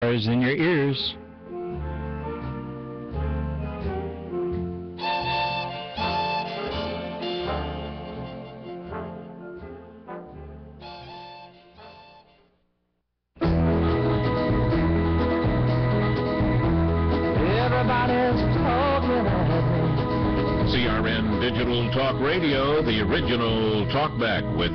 stars in your ears. CRN Digital Talk Radio, the original Talkbck with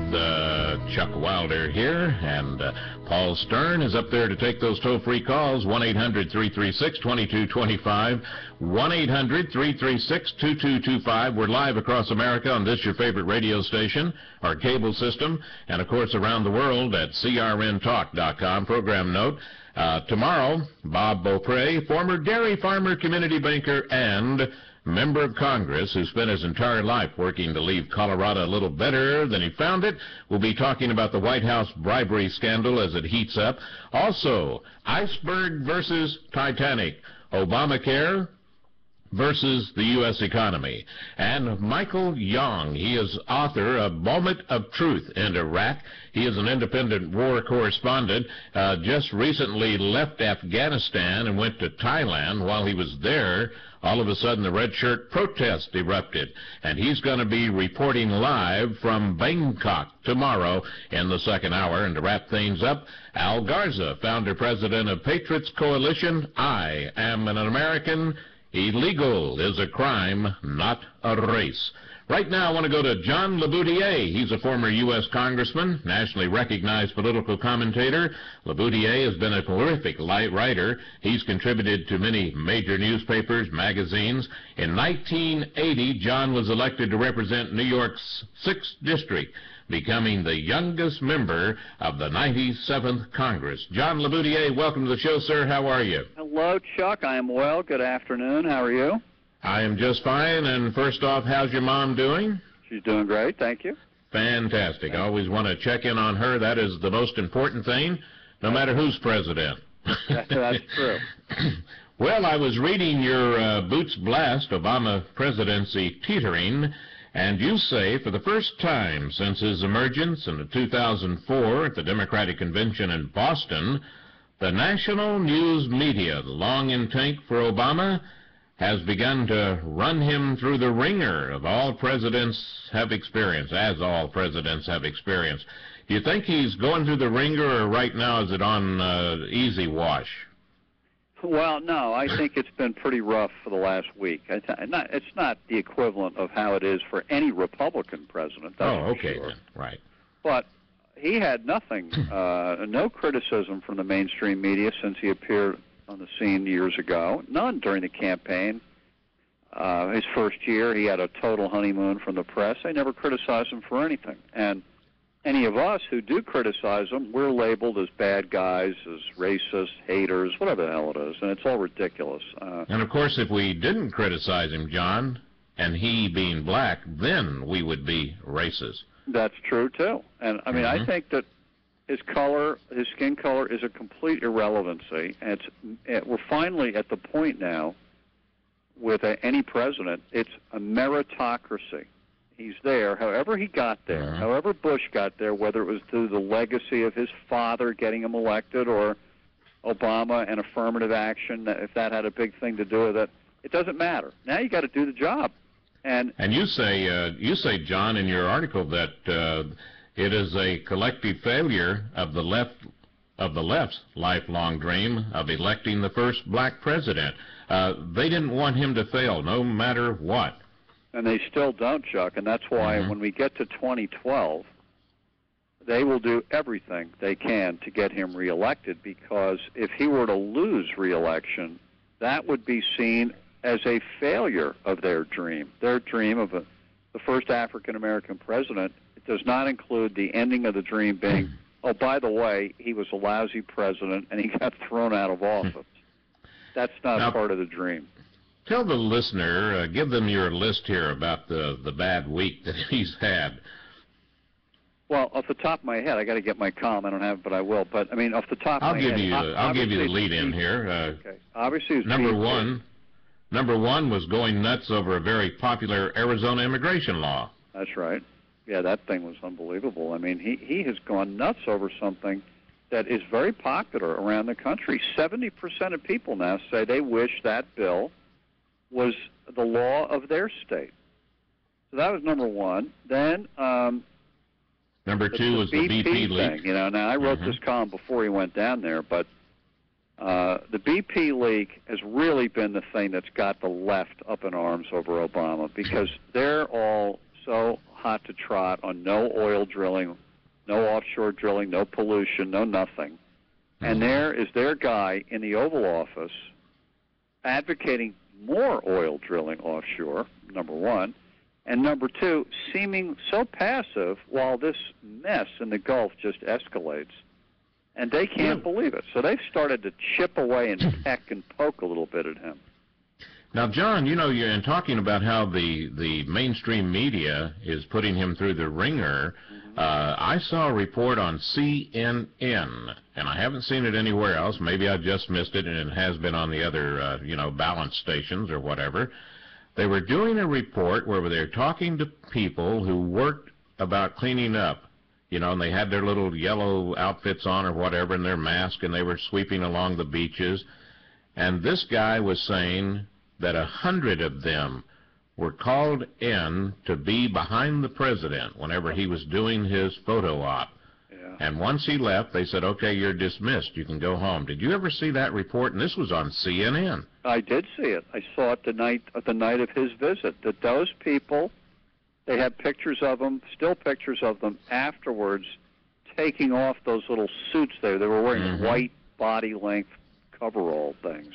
Chuck Wilder here, and Paul Stern is up there to take those toll-free calls, 1-800-336-2225, 1-800-336-2225. We're live across America on this, your favorite radio station, our cable system, and, of course, around the world at crntalk.com. Program note, tomorrow, Bob Beaupre, former dairy farmer, community banker, and member of Congress who spent his entire life working to leave Colorado a little better than he found it, will be talking about the White House bribery scandal as it heats up. Also, iceberg versus Titanic, Obamacare versus the U.S. economy. And Michael Young, he is author of Moment of Truth in Iraq. He is an independent war correspondent, just recently left Afghanistan and went to Thailand. While he was there, all of a sudden the red shirt protest erupted, and he's going to be reporting live from Bangkok tomorrow in the second hour. And to wrap things up, Al Garza, founder-president of Patriots Coalition. I am an American. Illegal is a crime, not a race. Right now, I want to go to John Le Boutillier. He's a former U.S. congressman, nationally recognized political commentator. Le Boutillier has been a prolific writer. He's contributed to many major newspapers, magazines. In 1980, John was elected to represent New York's 6th District, becoming the youngest member of the 97th Congress. John Le Boutillier, welcome to the show, sir. How are you? Hello, Chuck. I am well. Good afternoon. How are you? I am just fine. And first off, how's your mom doing? She's doing great. Thank you. Fantastic. I always want to check in on her. That is the most important thing, no matter who's president. That's true. Well, I was reading your Boots Blast, Obama Presidency Teetering, and you say for the first time since his emergence in 2004 at the Democratic Convention in Boston, the national news media, the long in tank for Obama, has begun to run him through the ringer of all presidents have experienced, as all presidents have experienced. Do you think he's going through the ringer, or right now is it on easy wash? Well, no, I think it's been pretty rough for the last week. It's not the equivalent of how it is for any Republican president. That's okay, sure. Then. Right. But he had nothing, no criticism from the mainstream media since he appeared on the scene years ago. None during the campaign. His first year, he had a total honeymoon from the press. They never criticized him for anything. And any of us who do criticize him, we're labeled as bad guys, as racist, haters, whatever the hell it is, and it's all ridiculous. And, of course, if we didn't criticize him, John, and he being black, then we would be racist. That's true, too. And, I mean, I think that his color, his skin color, is a complete irrelevancy. And we're finally at the point now with any president, it's a meritocracy. He's there, however he got there, however Bush got there, whether it was through the legacy of his father getting him elected or Obama and affirmative action, if that had a big thing to do with it, it doesn't matter. Now you got to do the job. And you say, John, in your article that it is a collective failure of the left's lifelong dream of electing the first black president. They didn't want him to fail, no matter what. And they still don't, Chuck, and that's why when we get to 2012, they will do everything they can to get him reelected, because if he were to lose reelection, that would be seen as a failure of their dream of the first African-American president. It does not include the ending of the dream being, oh, by the way, he was a lousy president and he got thrown out of office. That's not part of the dream. Tell the listener, give them your list here about the bad week that he's had. Well, off the top of my head, I got to get my column. I don't have it, but I will. But I mean, off the top of my head, I'll give you the lead in here. Okay. Obviously, number one was going nuts over a very popular Arizona immigration law. That's right. Yeah, that thing was unbelievable. I mean, he has gone nuts over something that is very popular around the country. 70% of people now say they wish that bill was the law of their state. So that was number one. Then number two was the BP leak. Thing. Now I wrote this column before he went down there, but the BP leak has really been the thing that's got the left up in arms over Obama, because they're all so hot to trot on no oil drilling, no offshore drilling, no pollution, no nothing. And there is their guy in the Oval Office advocating more oil drilling offshore, number one. And number two, seeming so passive while this mess in the Gulf just escalates. And they can't believe it. So they've started to chip away and peck and poke a little bit at him. Now, John, you're in talking about how the mainstream media is putting him through the ringer. I saw a report on CNN, and I haven't seen it anywhere else. Maybe I just missed it, and it has been on the other, balance stations or whatever. They were doing a report where they were talking to people who worked about cleaning up, and they had their little yellow outfits on or whatever and their mask, and they were sweeping along the beaches. And this guy was saying that 100 of them were called in to be behind the president whenever he was doing his photo op. Yeah. And once he left, they said, okay, you're dismissed. You can go home. Did you ever see that report? And this was on CNN. I did see it. I saw it the night of his visit, that those people, they had pictures of them, still pictures of them afterwards, taking off those little suits there. They were wearing white body-length coverall things.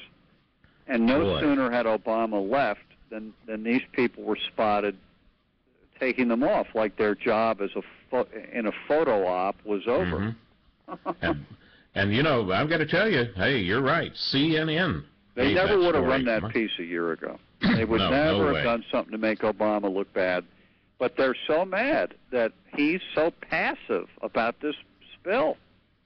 And no sooner had Obama left than these people were spotted taking them off, like their job as in a photo op was over. and I've got to tell you, hey, you're right. CNN. They never would have run that piece a year ago. They would never have done something to make Obama look bad. But they're so mad that he's so passive about this spill.